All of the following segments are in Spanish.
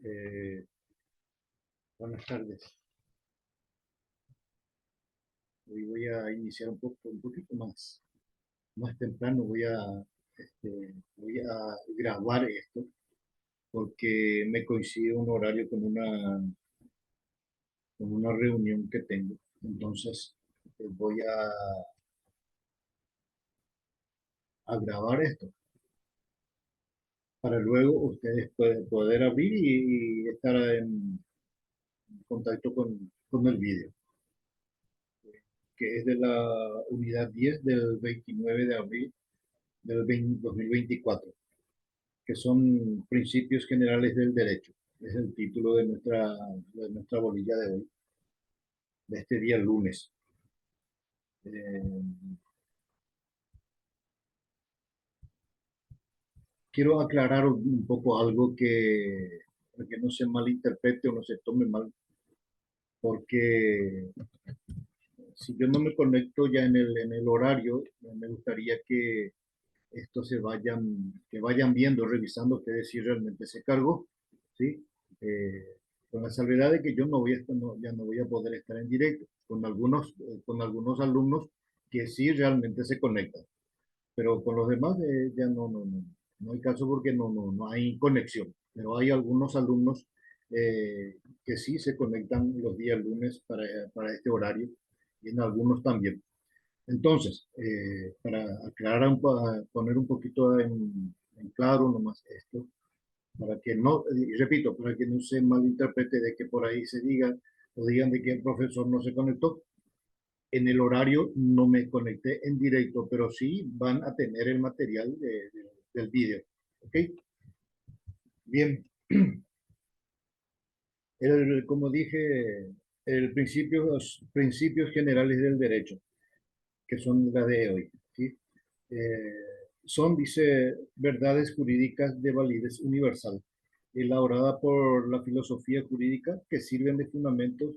Eh, Buenas tardes. Hoy voy a iniciar un poquito más temprano. Voy a grabar esto porque me coincide un horario con una reunión que tengo. Entonces, voy a grabar esto para luego ustedes pueden poder abrir y estar en contacto con el vídeo, que es de la unidad 10 del 29 de abril del 2024, que son principios generales del derecho. Es el título de nuestra bolilla de hoy, de este día lunes. Eh, Quiero aclarar un poco algo para que no se malinterprete o no se tome mal, porque si yo no me conecto ya en el horario, me gustaría que que vayan viendo, revisando ustedes si realmente se cargó, ¿sí? Eh, con la salvedad de que yo no voy a, ya no voy a poder estar en directo, con algunos alumnos que sí realmente se conectan, pero con los demás ya no hay caso porque no hay conexión, pero hay algunos alumnos que sí se conectan los días lunes para este horario y en algunos también. Entonces, para aclarar, poner un poquito en claro nomás esto, para que no, y repito, para que no se malinterprete de que por ahí se diga o digan de que el profesor no se conectó. En el horario no me conecté en directo, pero sí van a tener el material del vídeo. ¿Ok? Bien. Como dije, los principios generales del derecho, que son las de hoy. ¿Sí? Eh, Son, dice, verdades jurídicas de validez universal, elaborada por la filosofía jurídica que sirven de fundamento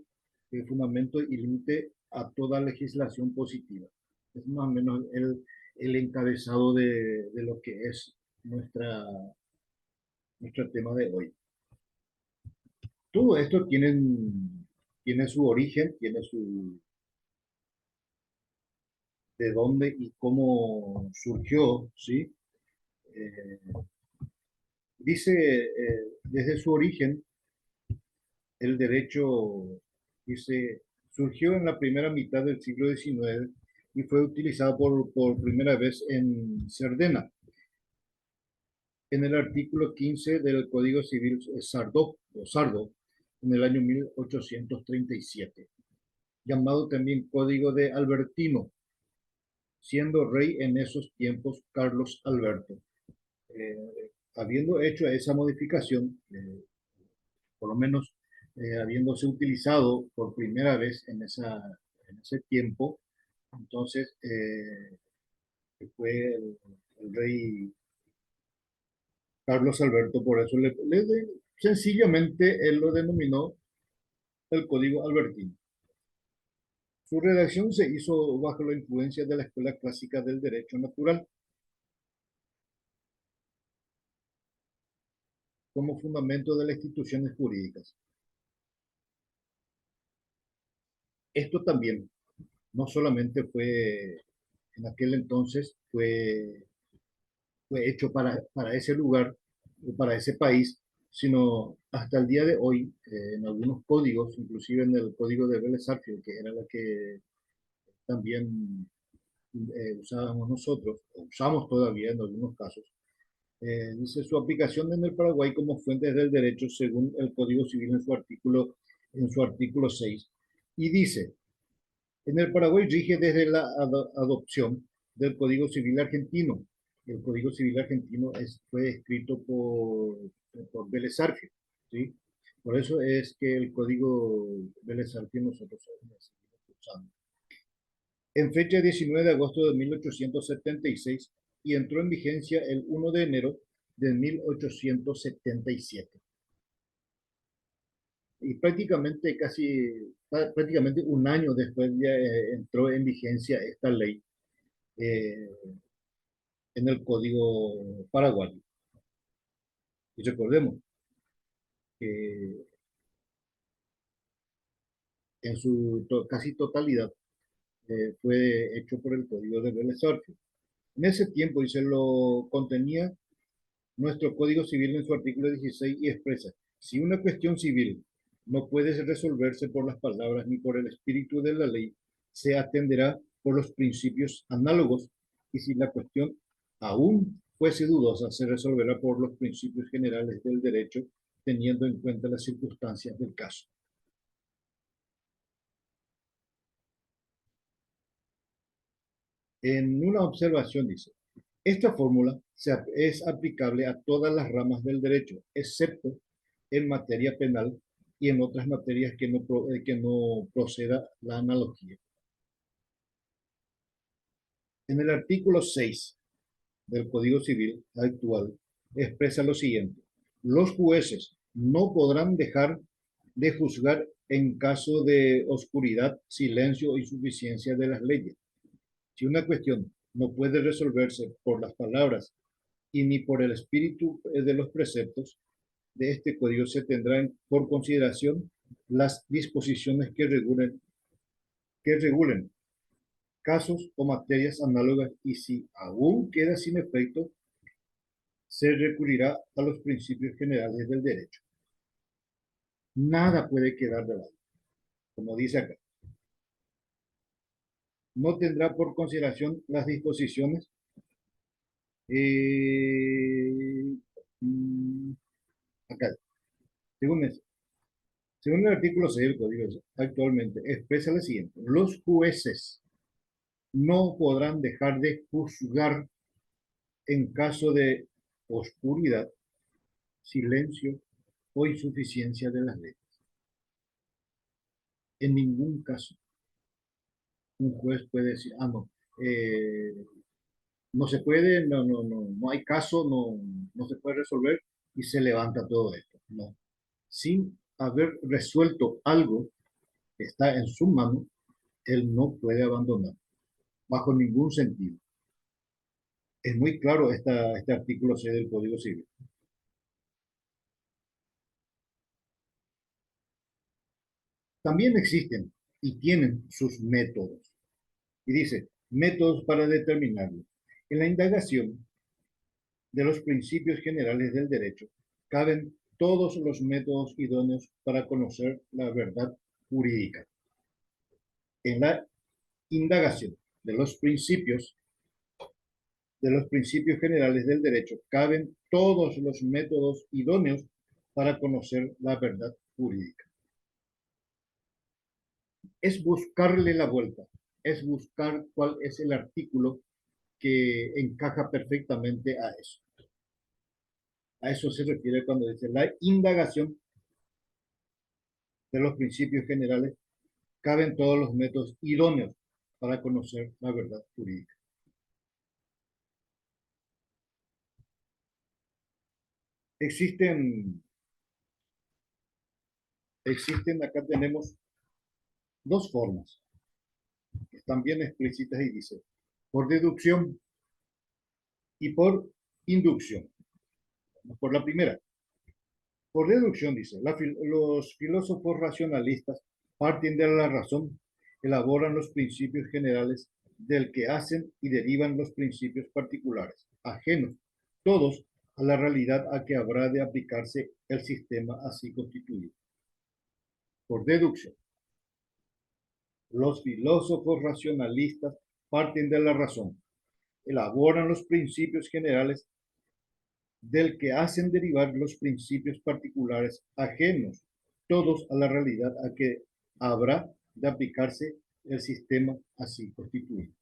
y límite a toda legislación positiva. Es más o menos el encabezado de lo que es nuestro tema de hoy. Todo esto tiene su origen, de dónde y cómo surgió, ¿sí? Eh, Dice, desde su origen, el derecho, dice, surgió en la primera mitad del siglo XIX y fue utilizado por primera vez en Cerdeña, en el artículo 15 del Código Civil Sardo, en el año 1837, llamado también Código de Albertino, siendo rey en esos tiempos Carlos Alberto. Habiendo hecho esa modificación, por lo menos habiéndose utilizado por primera vez en ese tiempo, entonces fue el rey Carlos Alberto, por eso sencillamente él lo denominó el Código Albertino. Su redacción se hizo bajo la influencia de la Escuela Clásica del Derecho Natural como fundamento de las instituciones jurídicas. Esto también no solamente en aquel entonces, fue hecho para ese lugar, para ese país, sino hasta el día de hoy, en algunos códigos, inclusive en el código de Vélez Sarsfield, que era la que también usábamos nosotros, o usamos todavía en algunos casos, dice su aplicación en el Paraguay como fuente del derecho según el Código Civil en su artículo 6. Y dice, en el Paraguay rige desde la adopción del Código Civil argentino. El Código Civil argentino fue escrito por Vélez Sarsfield, ¿sí? Por eso es que el Código Vélez Sarsfield nosotros seguimos usando. En fecha 19 de agosto de 1876 y entró en vigencia el 1 de enero de 1877. Y prácticamente un año después ya entró en vigencia esta ley eh, en el Código Paraguayo. Y recordemos, que en su casi totalidad fue hecho por el código de Belle-Sartre. En ese tiempo, y se lo contenía nuestro Código Civil en su artículo 16 y expresa, si una cuestión civil no puede resolverse por las palabras ni por el espíritu de la ley, se atenderá por los principios análogos y si la cuestión aún fuese dudosa, se resolverá por los principios generales del derecho, teniendo en cuenta las circunstancias del caso. En una observación dice, esta fórmula es aplicable a todas las ramas del derecho, excepto en materia penal y en otras materias que no proceda la analogía. En el artículo 6 del Código Civil actual expresa lo siguiente. Los jueces no podrán dejar de juzgar en caso de oscuridad, silencio o insuficiencia de las leyes. Si una cuestión no puede resolverse por las palabras y ni por el espíritu de los preceptos de este código, se tendrán por consideración las disposiciones que regulen casos o materias análogas y si aún queda sin efecto, se recurrirá a los principios generales del derecho. Nada puede quedar de lado, como dice acá. No tendrá por consideración las disposiciones eh, acá, según eso. Según el artículo 6 del Código actualmente, expresa lo siguiente. Los jueces no podrán dejar de juzgar en caso de oscuridad, silencio o insuficiencia de las leyes. En ningún caso un juez puede decir, no, eh, no se puede, no hay caso, no se puede resolver y se levanta todo esto. No. Sin haber resuelto algo que está en su mano, él no puede abandonar, bajo ningún sentido. Es muy claro este artículo 6 del Código Civil. También existen y tienen sus métodos. Y dice, métodos para determinarlo. En la indagación de los principios generales del derecho, caben todos los métodos idóneos para conocer la verdad jurídica. En la indagación de los principios generales del derecho, caben todos los métodos idóneos para conocer la verdad jurídica. Es buscarle la vuelta, es buscar cuál es el artículo que encaja perfectamente a eso. A eso se refiere cuando dice la indagación de los principios generales, caben todos los métodos idóneos para conocer la verdad jurídica. Existen, acá tenemos dos formas que están bien explícitas y dice, por deducción y por inducción. Por la primera, por deducción dice, los filósofos racionalistas parten de la razón, elaboran los principios generales del que hacen y derivan los principios particulares, ajenos, todos a la realidad a que habrá de aplicarse el sistema así constituido. Por deducción, los filósofos racionalistas parten de la razón, elaboran los principios generales del que hacen derivar los principios particulares ajenos, todos a la realidad a que habrá de aplicarse el sistema así constituido.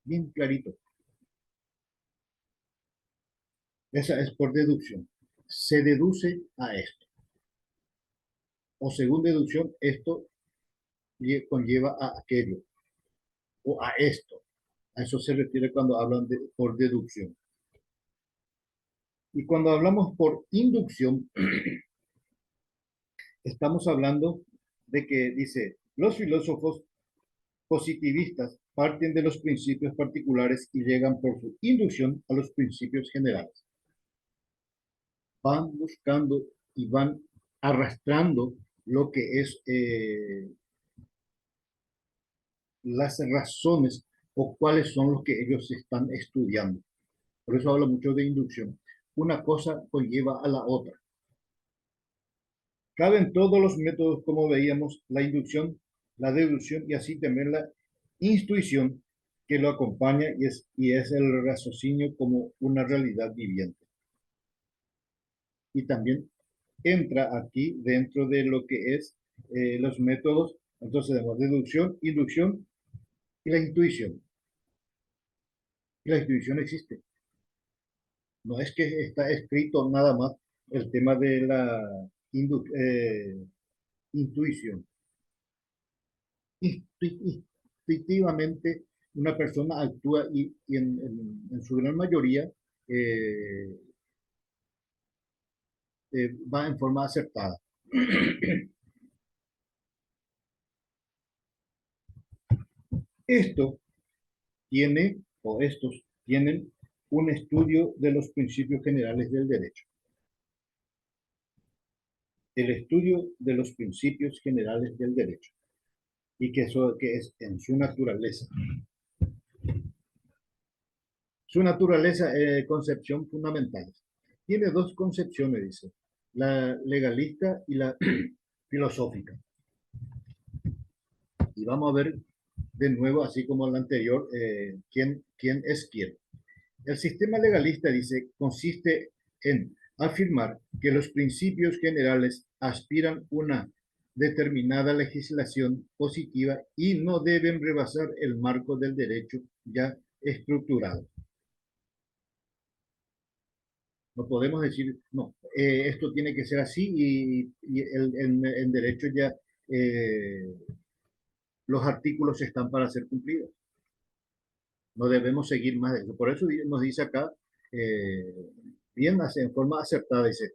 Bien clarito. Esa es por deducción. Se deduce a esto. O según deducción, esto conlleva a aquello. O a esto. A eso se refiere cuando hablan por deducción. Y cuando hablamos por inducción, estamos hablando de que dice, los filósofos positivistas parten de los principios particulares y llegan por su inducción a los principios generales. Van buscando y van arrastrando lo que es las razones o cuáles son los que ellos están estudiando. Por eso hablo mucho de inducción. Una cosa conlleva a la otra. Caben todos los métodos, como veíamos, la inducción, la deducción y así también la intuición que lo acompaña y es el raciocinio como una realidad viviente. Y también entra aquí dentro de lo que es los métodos, entonces tenemos deducción, inducción y la intuición. Y la intuición existe. No es que está escrito nada más el tema de la intuición. Intuitivamente una persona actúa y en su gran mayoría eh, va en forma acertada. Esto tiene, o estos tienen, un estudio de los principios generales del derecho. El estudio de los principios generales del derecho y que eso que es en su naturaleza. Su naturaleza, concepción fundamental. Tiene dos concepciones, dice, la legalista y la filosófica. Y vamos a ver de nuevo, así como el anterior, quién es quién. El sistema legalista, dice, consiste en afirmar que los principios generales aspiran a una determinada legislación positiva y no deben rebasar el marco del derecho ya estructurado. No podemos decir, no, esto tiene que ser así y en derecho ya los artículos están para ser cumplidos. No debemos seguir más de eso. Por eso nos dice acá, eh, bien, en forma acertada, dice,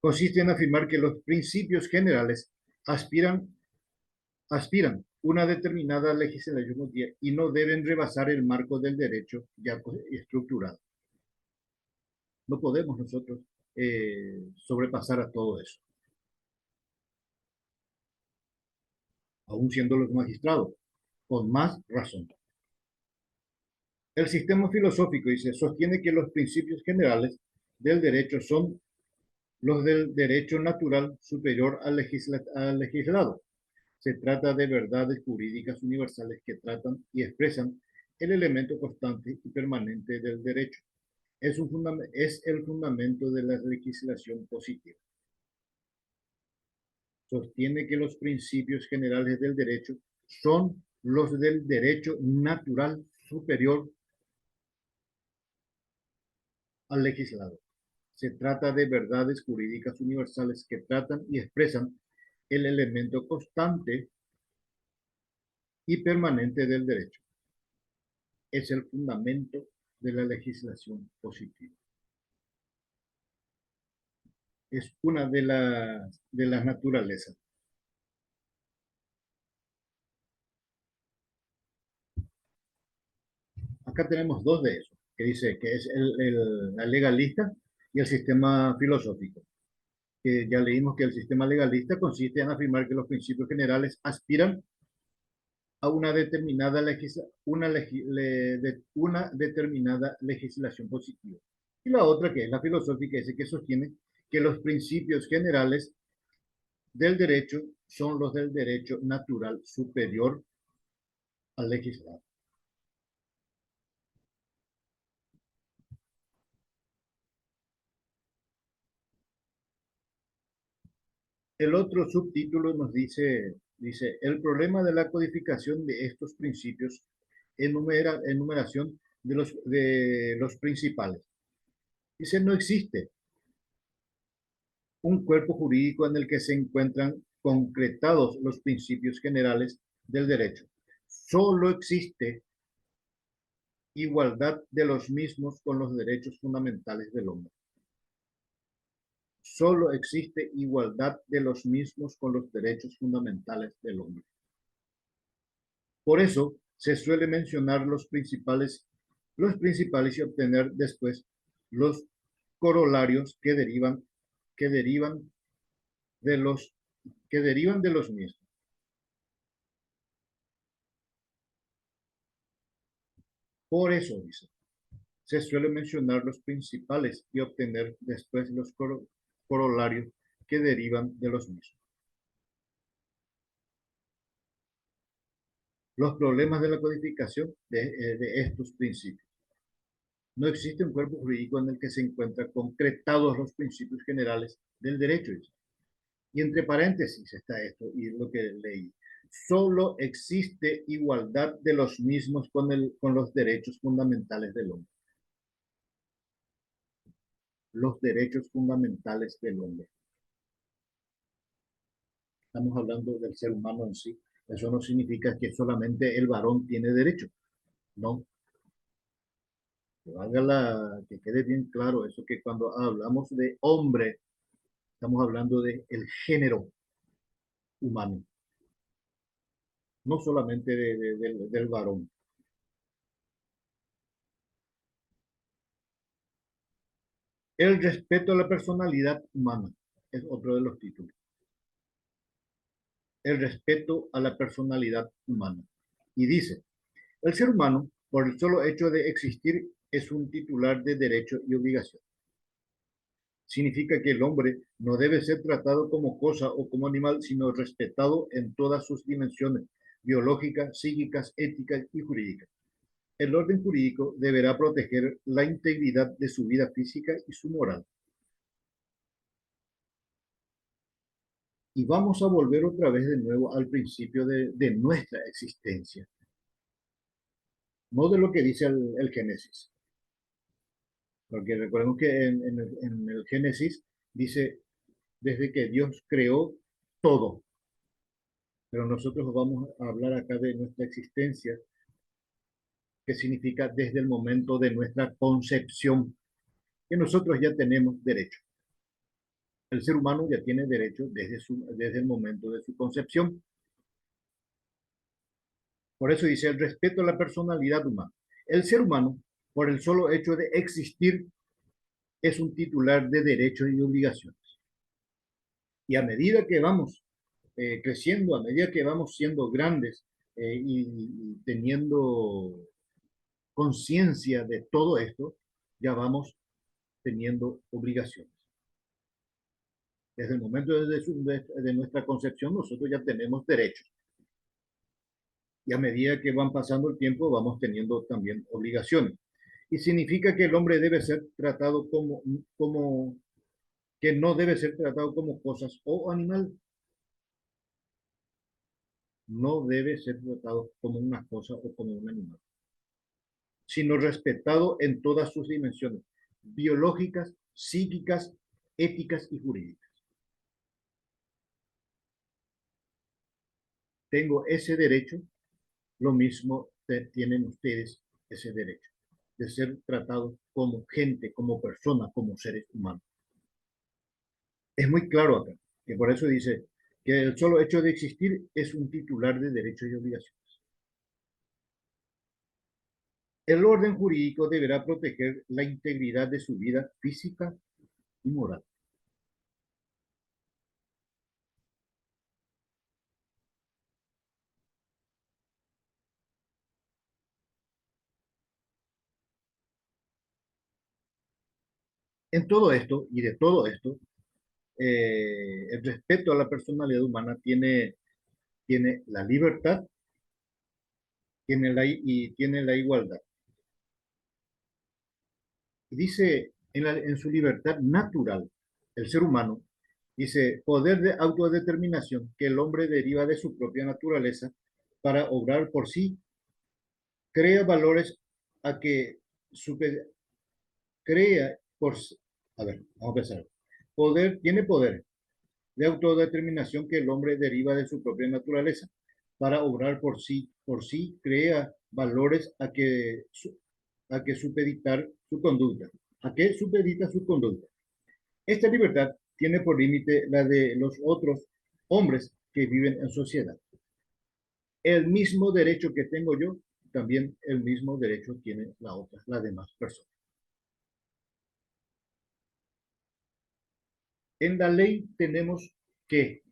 consiste en afirmar que los principios generales aspiran una determinada legislación y no deben rebasar el marco del derecho ya estructurado. No podemos nosotros sobrepasar a todo eso, aún siendo los magistrados, con más razón. El sistema filosófico dice, sostiene que los principios generales del derecho son los del derecho natural superior al legislado. Se trata de verdades jurídicas universales que tratan y expresan el elemento constante y permanente del derecho. Es el fundamento de la legislación positiva. Sostiene que los principios generales del derecho son los del derecho natural superior al legislado. Se trata de verdades jurídicas universales que tratan y expresan el elemento constante y permanente del derecho. Es el fundamento de la legislación positiva. Es una de las naturalezas. Acá tenemos dos de esos, que dice que es la legalista y el sistema filosófico. Que ya leímos que el sistema legalista consiste en afirmar que los principios generales aspiran a una determinada, una determinada legislación positiva. Y la otra, que es la filosófica, es que sostiene que los principios generales del derecho son los del derecho natural superior al legislado. El otro subtítulo nos dice, el problema de la codificación de estos principios, enumeración de los principales. Dice, no existe un cuerpo jurídico en el que se encuentran concretados los principios generales del derecho. Solo existe igualdad de los mismos con los derechos fundamentales del hombre. Solo existe igualdad de los mismos con los derechos fundamentales del hombre. Por eso se suele mencionar los principales y obtener después los corolarios que derivan que derivan de los, que derivan de los mismos. Por eso, dice, se suele mencionar los principales y obtener después los corolarios que derivan de los mismos. Los problemas de la codificación de estos principios. No existe un cuerpo jurídico en el que se encuentran concretados los principios generales del derecho. Y entre paréntesis está esto, y lo que leí. Solo existe igualdad de los mismos con los derechos fundamentales del hombre. Los derechos fundamentales del hombre. Estamos hablando del ser humano en sí. Eso no significa que solamente el varón tiene derecho. No. Que quede bien claro eso, que cuando hablamos de hombre, estamos hablando de el género humano, no solamente del varón. El respeto a la personalidad humana es otro de los títulos. El respeto a la personalidad humana. Y dice, el ser humano, por el solo hecho de existir, es un titular de derecho y obligación. Significa que el hombre no debe ser tratado como cosa o como animal, sino respetado en todas sus dimensiones, biológicas, psíquicas, éticas y jurídicas. El orden jurídico deberá proteger la integridad de su vida física y su moral. Y vamos a volver otra vez de nuevo al principio de nuestra existencia, no de lo que dice el Génesis. Porque recordemos que en el Génesis dice, desde que Dios creó todo, pero nosotros vamos a hablar acá de nuestra existencia, que significa desde el momento de nuestra concepción, que nosotros ya tenemos derecho. El ser humano ya tiene derecho desde el momento de su concepción. Por eso dice el respeto a la personalidad humana. El ser humano, por el solo hecho de existir, es un titular de derechos y obligaciones. Y a medida que vamos creciendo, a medida que vamos siendo grandes y teniendo conciencia de todo esto, ya vamos teniendo obligaciones. Desde el momento de nuestra concepción, nosotros ya tenemos derechos. Y a medida que van pasando el tiempo, vamos teniendo también obligaciones. Y significa que el hombre debe ser tratado que no debe ser tratado como cosas o animal. No debe ser tratado como una cosa o como un animal, sino respetado en todas sus dimensiones, biológicas, psíquicas, éticas y jurídicas. Tengo ese derecho, lo mismo tienen ustedes ese derecho de ser tratados como gente, como personas, como seres humanos. Es muy claro acá, que por eso dice que el solo hecho de existir es un titular de derechos y obligaciones. El orden jurídico deberá proteger la integridad de su vida física y moral. En todo esto y de todo esto, el respeto a la personalidad humana tiene la libertad y tiene la igualdad. Y dice en su libertad natural, el ser humano, dice, poder de autodeterminación que el hombre deriva de su propia naturaleza para obrar por sí, crea valores a que super, crea por, a ver, vamos a empezar. Tiene poder de autodeterminación que el hombre deriva de su propia naturaleza para obrar por sí crea valores a que supeditar su conducta, a que supedita su conducta. Esta libertad tiene por límite la de los otros hombres que viven en sociedad. El mismo derecho que tengo yo, también el mismo derecho tiene las demás personas. En la ley tenemos que,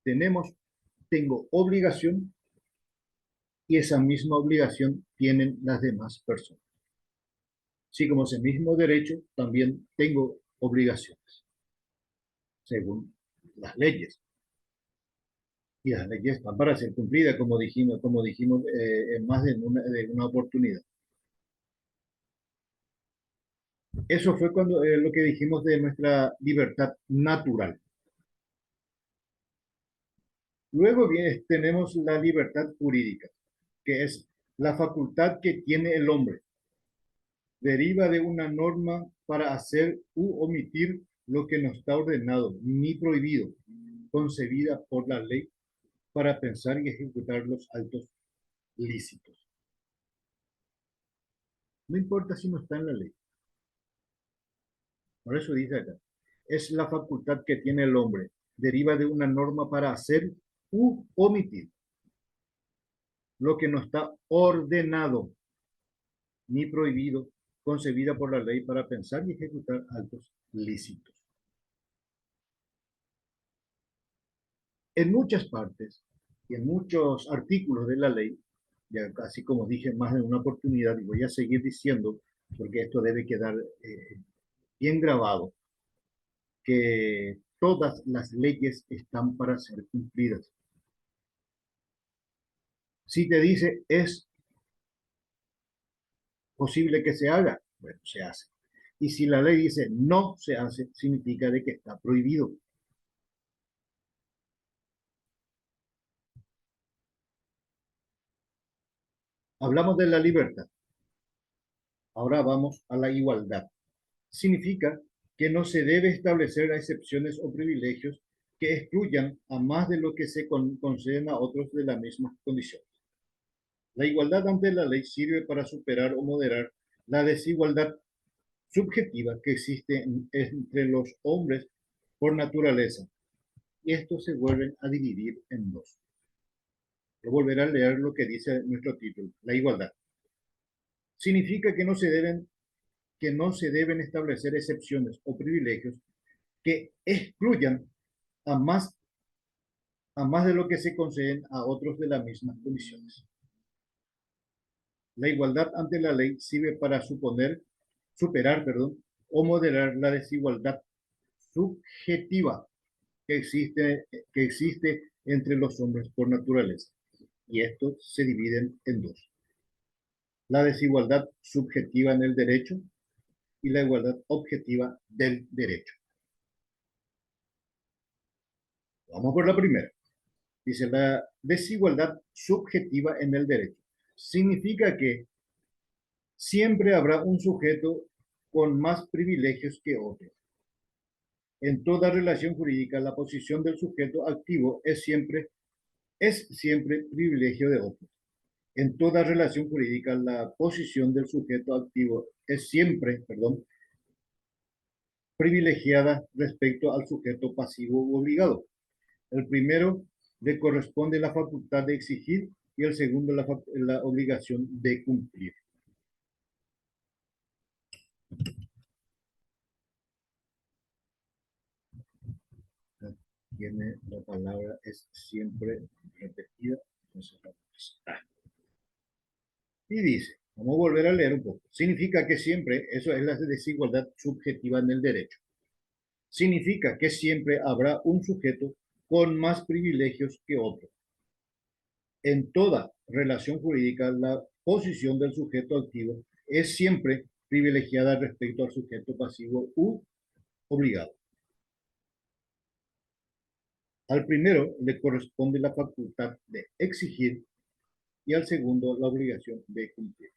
tenemos, tengo obligación y esa misma obligación tienen las demás personas. Así como ese mismo derecho, también tengo obligaciones, según las leyes. Y las leyes están para ser cumplidas, como dijimos en más de una oportunidad. Eso fue cuando lo que dijimos de nuestra libertad natural. Luego tenemos la libertad jurídica, que es la facultad que tiene el hombre. Deriva de una norma para hacer u omitir lo que no está ordenado ni prohibido, concebida por la ley para pensar y ejecutar los actos lícitos. No importa si no está en la ley. Por eso dice acá, es la facultad que tiene el hombre. Deriva de una norma para hacer u omitir lo que no está ordenado ni prohibido, concebida por la ley para pensar y ejecutar actos lícitos. En muchas partes y en muchos artículos de la ley, ya casi como dije más de una oportunidad, y voy a seguir diciendo, porque esto debe quedar bien grabado, que todas las leyes están para ser cumplidas. Si te dice es posible que se haga, bueno, se hace. Y si la ley dice no se hace, significa de que está prohibido. Hablamos de la libertad. Ahora vamos a la igualdad. Significa que no se debe establecer excepciones o privilegios que excluyan a más de lo que se conceden a otros de la misma condición. La igualdad ante la ley sirve para superar o moderar la desigualdad subjetiva que existe entre los hombres por naturaleza, y estos se vuelven a dividir en dos. Voy a volver a leer lo que dice nuestro título, la igualdad. Significa que no se deben establecer excepciones o privilegios que excluyan a más, a más de lo que se conceden a otros de las mismas condiciones. La igualdad ante la ley sirve para superar, o moderar la desigualdad subjetiva que existe entre los hombres por naturaleza. Y estos se dividen en dos. La desigualdad subjetiva en el derecho y la igualdad objetiva del derecho. Vamos por la primera. Dice, la desigualdad subjetiva en el derecho. Significa que siempre habrá un sujeto con más privilegios que otro. En toda relación jurídica, la posición del sujeto activo es siempre privilegio de otro. En toda relación jurídica, la posición del sujeto activo es siempre, privilegiada respecto al sujeto pasivo u obligado. El primero le corresponde la facultad de exigir y el segundo la obligación de cumplir. Tiene la palabra, es siempre repetida. Entonces, y dice, vamos a volver a leer un poco. Significa que siempre, eso es la desigualdad subjetiva en el derecho. Significa que siempre habrá un sujeto con más privilegios que otro. En toda relación jurídica, la posición del sujeto activo es siempre privilegiada respecto al sujeto pasivo u obligado. Al primero le corresponde la facultad de exigir y al segundo la obligación de cumplir.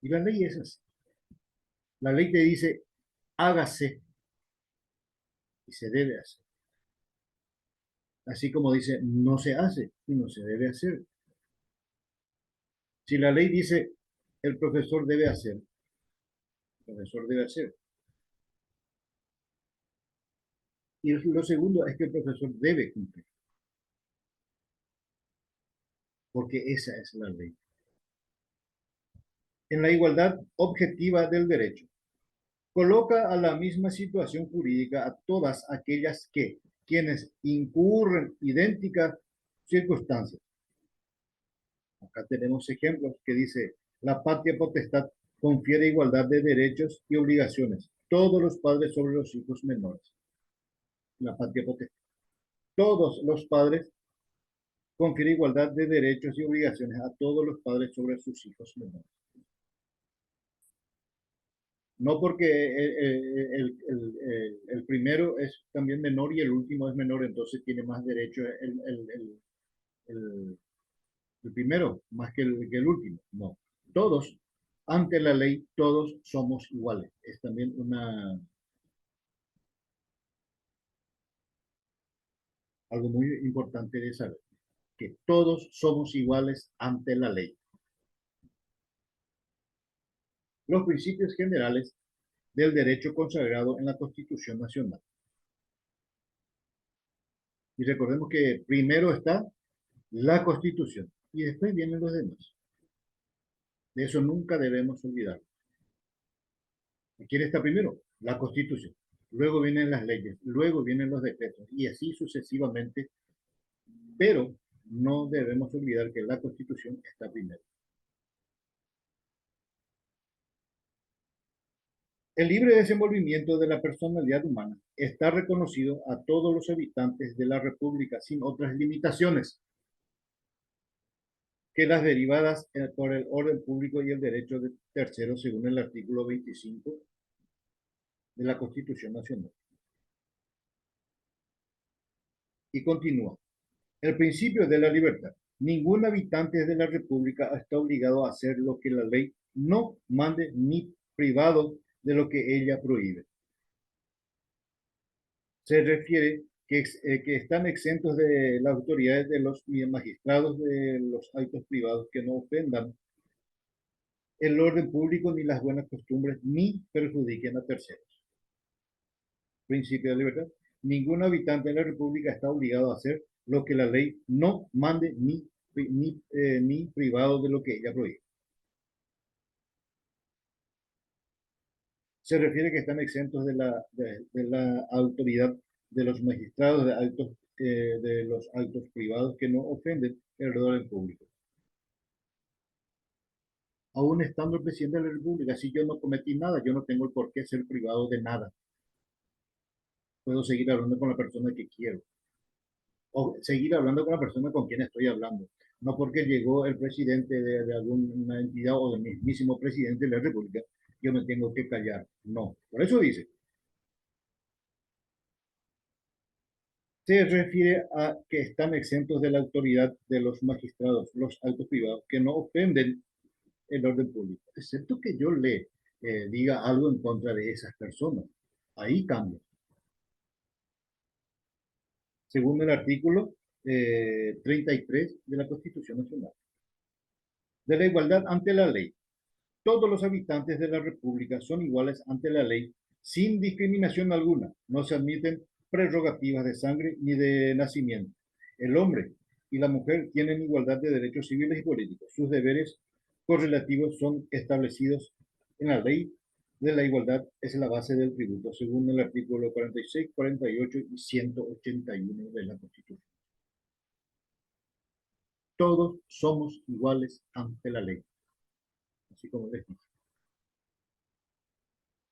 Y la ley es así. La ley te dice, hágase y se debe hacer. Así como dice, no se hace y no se debe hacer. Si la ley dice, el profesor debe hacer, el profesor debe hacer. Y lo segundo es que el profesor debe cumplir, porque esa es la ley. en la igualdad objetiva del derecho. Coloca a la misma situación jurídica a todas aquellas que, quienes incurren idénticas circunstancias. Acá tenemos ejemplos que dice, la patria potestad confiere igualdad de derechos y obligaciones, todos los padres sobre los hijos menores. La patria potestad. Todos los padres confiere igualdad de derechos y obligaciones a todos los padres sobre sus hijos menores. No porque el primero es también menor y el último es menor, entonces tiene más derecho el, el primero más que el último. No. Todos, ante la ley, todos somos iguales. Es también algo muy importante de saber, que todos somos iguales ante la ley. Los principios generales del derecho consagrado en la Constitución Nacional. Y recordemos que primero está la Constitución y después vienen los demás. De eso nunca debemos olvidar. ¿Quién está primero? La Constitución. Luego vienen las leyes, luego vienen los decretos y así sucesivamente, pero no debemos olvidar que la Constitución está primero. El libre desenvolvimiento de la personalidad humana está reconocido a todos los habitantes de la República sin otras limitaciones que las derivadas por el orden público y el derecho de terceros según el artículo 25 de la Constitución Nacional. Y continúa. El principio de la libertad. Ningún habitante de la República está obligado a hacer lo que la ley no mande ni privado de lo que ella prohíbe. Se refiere que están exentos de las autoridades de los magistrados de los actos privados que no ofendan el orden público ni las buenas costumbres ni perjudiquen a terceros. Principio de libertad. Ningún habitante de la República está obligado a hacer lo que la ley no mande ni privado de lo que ella prohíbe. Se refiere que están exentos de la autoridad de los magistrados de los actos privados que no ofenden el orden público. Aún estando el presidente de la República, si yo no cometí nada, yo no tengo el por qué ser privado de nada. Puedo seguir hablando con la persona que quiero o seguir hablando con la persona con quien estoy hablando. No porque llegó el presidente de alguna entidad o del mismísimo presidente de la República, yo me tengo que callar. No. Por eso dice, se refiere a que están exentos de la autoridad de los magistrados, los altos privados, que no ofenden el orden público, excepto que yo le diga algo en contra de esas personas. Ahí cambia. Según el artículo 33 de la Constitución Nacional. De la igualdad ante la ley. Todos los habitantes de la República son iguales ante la ley sin discriminación alguna. No se admiten prerrogativas de sangre ni de nacimiento. El hombre y la mujer tienen igualdad de derechos civiles y políticos. Sus deberes correlativos son establecidos en la ley de la igualdad, es la base del tributo, según el artículo 46, 48 y 181 de la Constitución. Todos somos iguales ante la ley, así como les dije.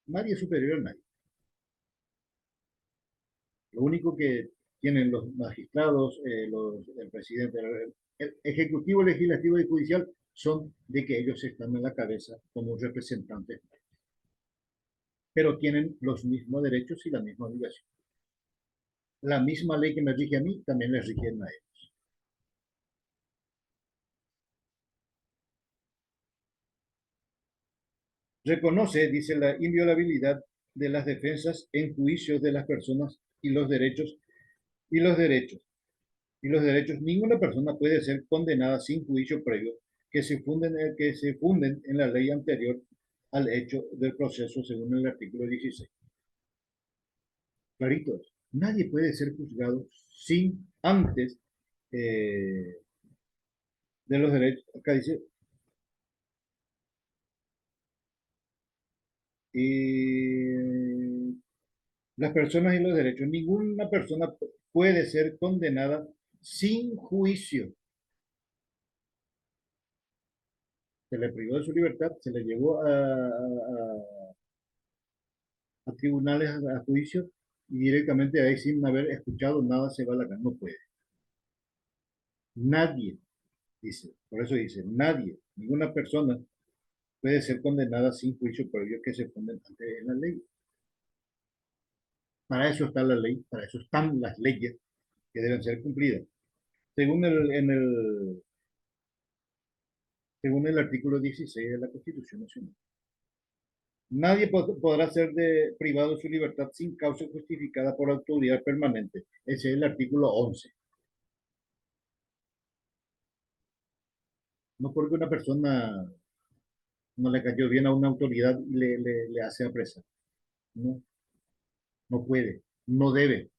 Nadie es superior a nadie. Lo único que tienen los magistrados, el presidente, el ejecutivo, legislativo y judicial son de que ellos están en la cabeza como representantes, pero tienen los mismos derechos y la misma obligación. La misma ley que me rige a mí también les rige a ellos. Reconoce, dice, la inviolabilidad de las defensas en juicios de las personas y los derechos y los derechos y los derechos. Ninguna persona puede ser condenada sin juicio previo que se funden en la ley anterior al hecho del proceso según el artículo 16. Clarito, nadie puede ser juzgado sin antes de los derechos. Acá dice, las personas y los derechos. Ninguna persona puede ser condenada sin juicio. Se le privó de su libertad, se le llevó a tribunales, a juicio, y directamente ahí sin haber escuchado nada se va a la cárcel. No puede. Nadie, dice, por eso dice, nadie, ninguna persona puede ser condenada sin juicio previo que se fundamente en la ley. Para eso está la ley, para eso están las leyes que deben ser cumplidas. Según según el artículo 16 de la Constitución Nacional. Nadie podrá ser privado de su libertad sin causa justificada por autoridad permanente. Ese es el artículo 11. No porque una persona no le cayó bien a una autoridad y le hace apresar. No, no puede, no debe.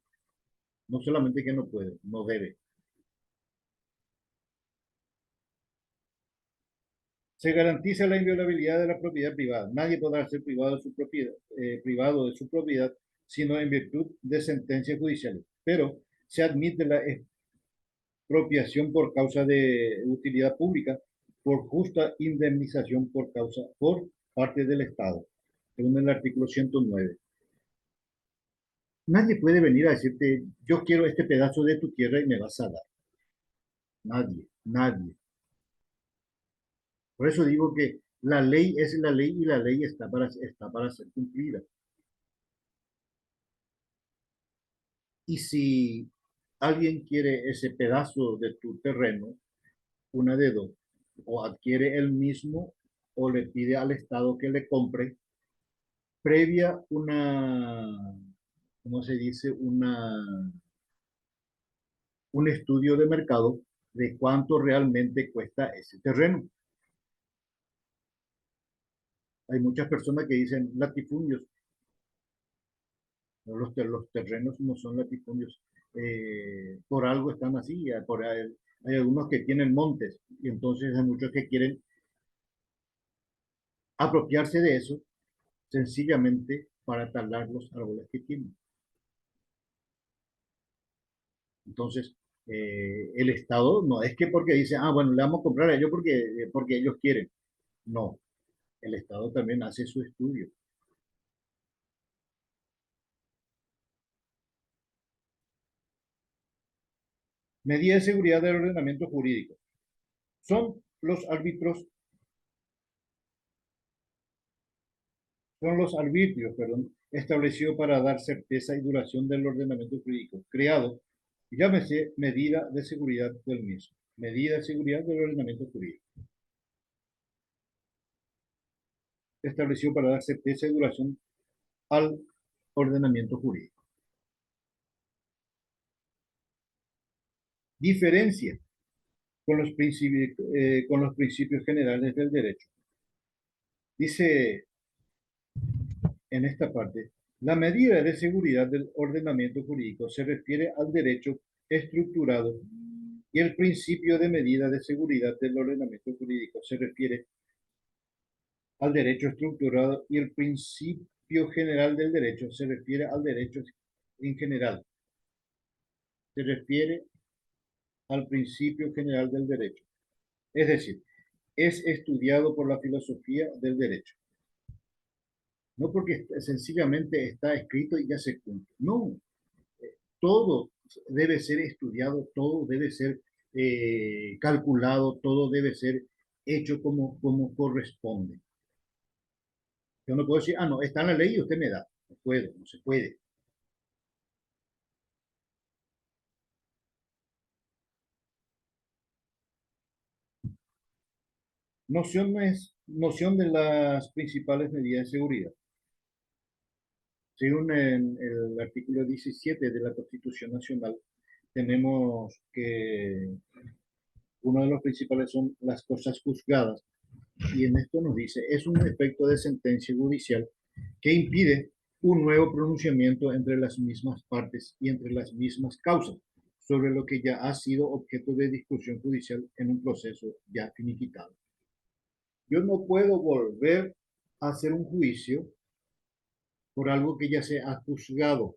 No solamente que no puede, no debe. Se garantiza la inviolabilidad de la propiedad privada. Nadie podrá ser privado de su propiedad, sino en virtud de sentencias judiciales. Pero se admite la expropiación por causa de utilidad pública, por justa indemnización por parte del Estado, según el artículo 109. Nadie puede venir a decirte, yo quiero este pedazo de tu tierra y me vas a dar. Nadie, nadie. Por eso digo que la ley es la ley y la ley está para ser cumplida. Y si alguien quiere ese pedazo de tu terreno, una de dos, o adquiere el mismo o le pide al Estado que le compre previa ¿cómo se dice? Un estudio de mercado de cuánto realmente cuesta ese terreno. Hay muchas personas que dicen latifundios. Los terrenos no son latifundios. Por algo están así. Hay algunos que tienen montes y entonces hay muchos que quieren apropiarse de eso sencillamente para talar los árboles que tienen. Entonces, el Estado no es que porque dice, ah, bueno, le vamos a comprar a ellos porque ellos quieren. No, el Estado también hace su estudio. Medidas de seguridad del ordenamiento jurídico. Son los arbitrios, perdón, establecidos para dar certeza y duración del ordenamiento jurídico, creado, llámese medida de seguridad del mismo. Medida de seguridad del ordenamiento jurídico. Estableció para dar certeza y duración al ordenamiento jurídico. Diferencia con los principios generales del derecho. Dice en esta parte, la medida de seguridad del ordenamiento jurídico se refiere al derecho estructurado y el principio de medida de seguridad del ordenamiento jurídico se refiere al derecho estructurado y el principio general del derecho se refiere al derecho en general. Se refiere al principio general del derecho. Es decir, es estudiado por la filosofía del derecho. No porque sencillamente está escrito y ya se cumple. No, todo debe ser estudiado, todo debe ser calculado, todo debe ser hecho como corresponde. Yo no puedo decir, ah, no, está en la ley y usted me da. No puedo, no se puede. Noción de las principales medidas de seguridad. Según el artículo 17 de la Constitución Nacional, tenemos que uno de los principales son las cosas juzgadas, y en esto nos dice, es un efecto de sentencia judicial que impide un nuevo pronunciamiento entre las mismas partes y entre las mismas causas sobre lo que ya ha sido objeto de discusión judicial en un proceso ya finiquitado. Yo no puedo volver a hacer un juicio por algo que ya se ha juzgado,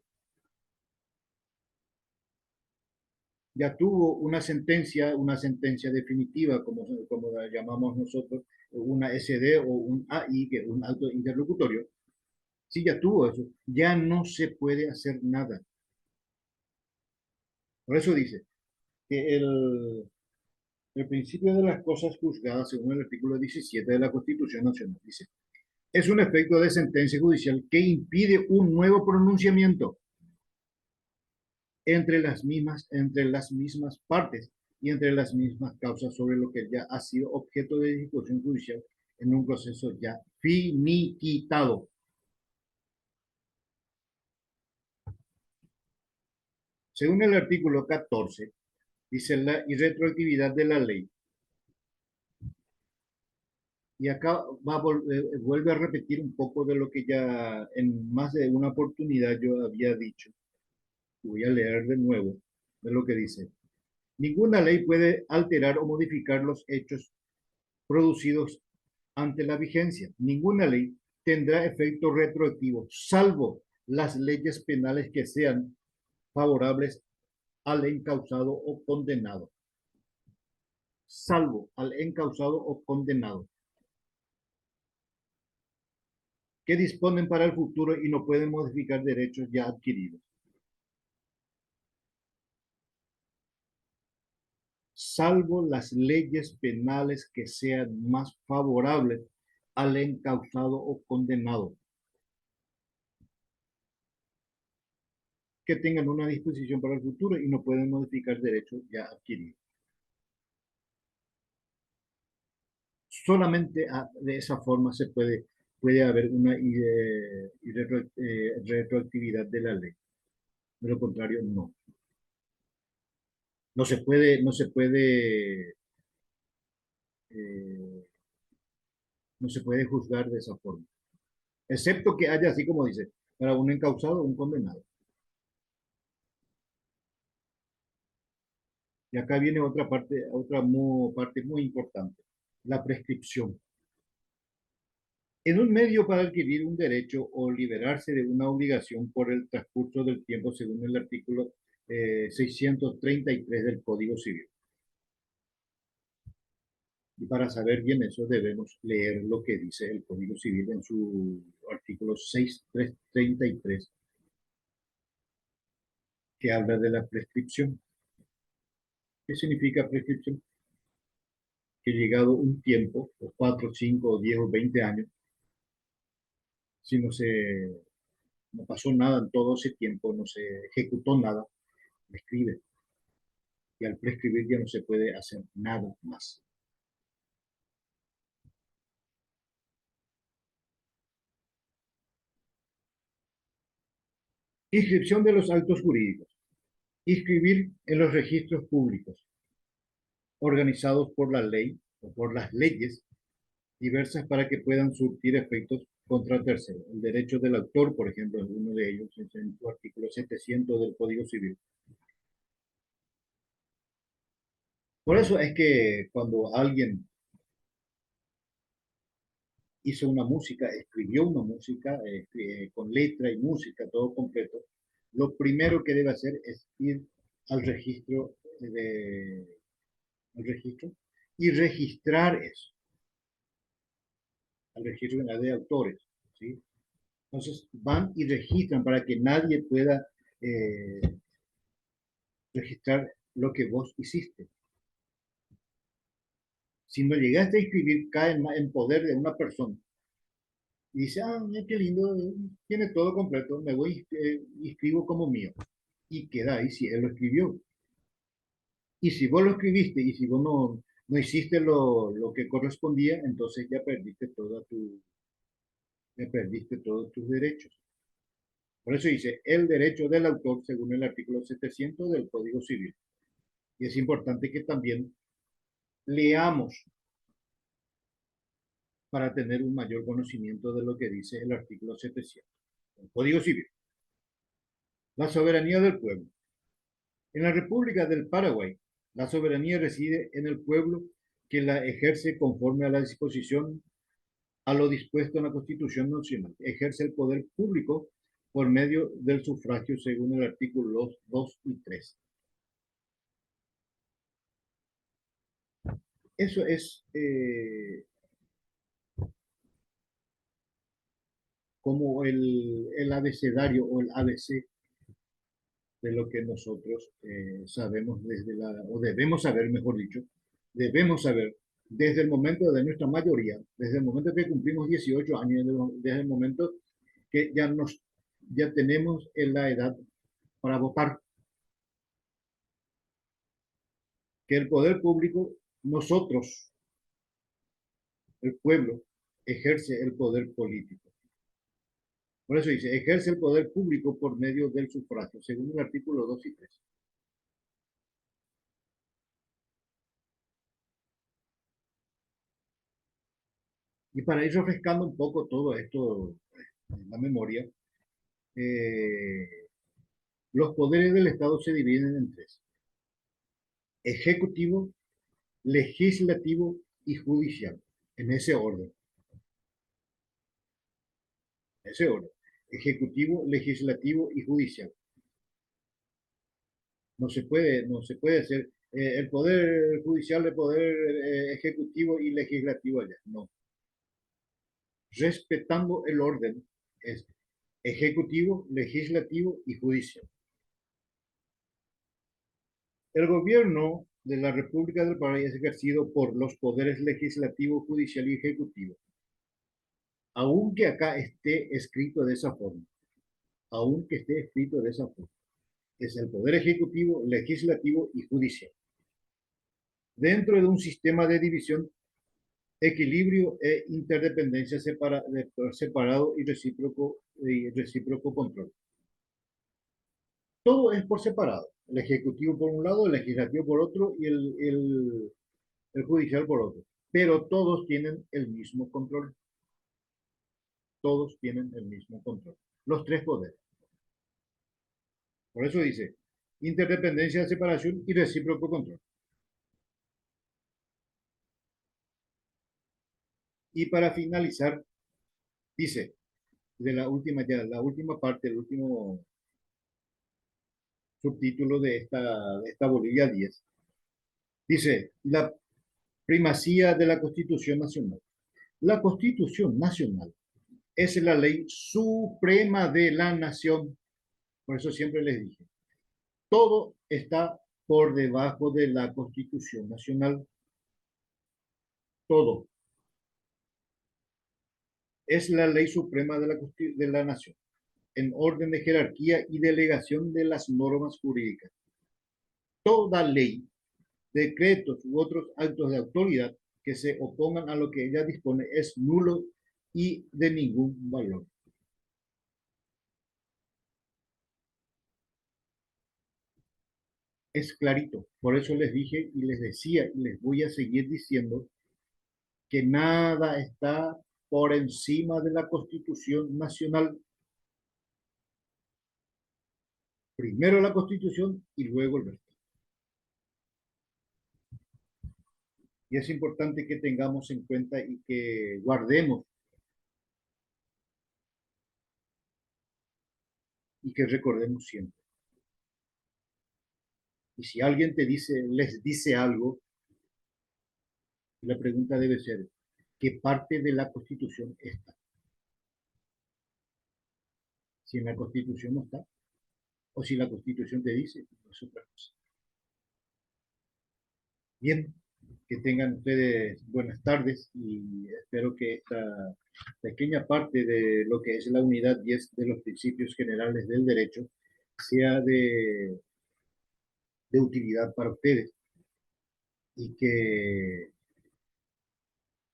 ya tuvo una sentencia definitiva, como la llamamos nosotros, una SD o un AI, que es un acto interlocutorio, si ya tuvo eso, ya no se puede hacer nada. Por eso dice que el principio de las cosas juzgadas, según el artículo 17 de la Constitución Nacional, dice, es un efecto de sentencia judicial que impide un nuevo pronunciamiento entre las mismas partes y entre las mismas causas sobre lo que ya ha sido objeto de discusión judicial en un proceso ya finiquitado. Según el artículo 14, dice la irretroactividad de la ley. Y acá vuelve a repetir un poco de lo que ya en más de una oportunidad yo había dicho. Voy a leer de nuevo de lo que dice. Ninguna ley puede alterar o modificar los hechos producidos ante la vigencia. Ninguna ley tendrá efecto retroactivo, salvo las leyes penales que sean favorables al encausado o condenado. Salvo al encausado o condenado, que disponen para el futuro y no pueden modificar derechos ya adquiridos. Salvo las leyes penales que sean más favorables al encausado o condenado, que tengan una disposición para el futuro y no pueden modificar derechos ya adquiridos. Solamente de esa forma puede haber una retroactividad de la ley. De lo contrario, no. Eh, no se puede juzgar de esa forma. Excepto que haya, así como dice, para un encausado o un condenado. Y acá viene parte muy importante, la prescripción. En un medio para adquirir un derecho o liberarse de una obligación por el transcurso del tiempo, según el artículo 633 del Código Civil. Y para saber bien eso debemos leer lo que dice el Código Civil en su artículo 633, que habla de la prescripción. ¿Qué significa prescripción? Que llegado un tiempo, o 4, 5, 10 o 20 años, si no pasó nada en todo ese tiempo, no se ejecutó nada, prescribe. Y al prescribir ya no se puede hacer nada más. Inscripción de los actos jurídicos. Inscribir en los registros públicos organizados por la ley o por las leyes diversas para que puedan surtir efectos contra terceros. El derecho del autor, por ejemplo, es uno de ellos, es en el artículo 700 del Código Civil. Por eso es que cuando alguien hizo una música, escribió una música con letra y música, todo completo, lo primero que debe hacer es ir al registro, al registro y registrar eso, al registro de autores, ¿sí? Entonces van y registran para que nadie pueda eh, registrar lo que vos hiciste. Si no llegaste a escribir, cae en poder de una persona. Y dice, mira qué lindo, tiene todo completo, me voy y escribo como mío. Y queda ahí si él lo escribió. Y si vos lo escribiste y si vos no hiciste lo que correspondía, entonces ya perdiste todos tus derechos. Por eso dice, el derecho del autor según el artículo 700 del Código Civil. Y es importante que también leamos para tener un mayor conocimiento de lo que dice el artículo 700 del Código Civil. La soberanía del pueblo. En la República del Paraguay, la soberanía reside en el pueblo que la ejerce conforme a la disposición a lo dispuesto en la Constitución Nacional. Ejerce el poder público por medio del sufragio según el artículo 2 y 3. Eso es como el abecedario o el ABC de lo que nosotros sabemos desde o debemos saber, mejor dicho, debemos saber desde el momento de nuestra mayoría, desde el momento que cumplimos 18 años, desde el momento que ya tenemos en la edad para votar, que el poder público, nosotros, el pueblo, ejerce el poder político. Por eso dice, ejerce el poder público por medio del sufragio, según el artículo 2 y 3. Y para ir refrescando un poco todo esto en la memoria, eh, los poderes del Estado se dividen en tres: ejecutivo, legislativo y judicial, en ese orden, ejecutivo, legislativo y judicial. No se puede hacer el poder judicial, el poder ejecutivo y legislativo allá, no. Respetando el orden, es ejecutivo, legislativo y judicial. El gobierno de la República del Paraguay es ejercido por los poderes legislativo, judicial y ejecutivo. Aunque acá esté escrito de esa forma, aunque esté escrito de esa forma, es el poder ejecutivo, legislativo y judicial. Dentro de un sistema de división, equilibrio e interdependencia separado y recíproco control. Todo es por separado. El ejecutivo por un lado, el legislativo por otro y el judicial por otro. Pero todos tienen el mismo control. Todos tienen el mismo control. Los tres poderes. Por eso dice interdependencia, separación y recíproco control. Y para finalizar, dice, la última parte, el último subtítulo de esta Bolivia 10, dice, la primacía de la Constitución Nacional. La Constitución Nacional es la ley suprema de la nación. Por eso siempre les dije, todo está por debajo de la Constitución Nacional. Todo. Es la ley suprema de la nación, en orden de jerarquía y delegación de las normas jurídicas. Toda ley, decretos u otros actos de autoridad que se opongan a lo que ella dispone es nulo y de ningún valor. Es clarito. Por eso les dije y les decía y les voy a seguir diciendo que nada está por encima de la Constitución Nacional. Primero la Constitución y luego el resto. Y es importante que tengamos en cuenta y que guardemos y que recordemos siempre. Y si alguien les dice algo, la pregunta debe ser, ¿qué parte de la Constitución está? Si en la Constitución no está, o si la Constitución te dice, no es otra cosa. Bien, que tengan ustedes buenas tardes y espero que esta pequeña parte de lo que es la unidad 10 de los principios generales del derecho sea de utilidad para ustedes y que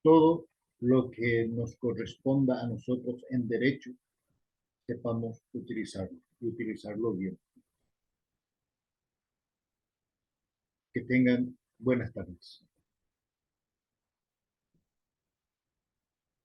todo lo que nos corresponda a nosotros en derecho sepamos utilizarlo y utilizarlo bien. Que tengan buenas tardes.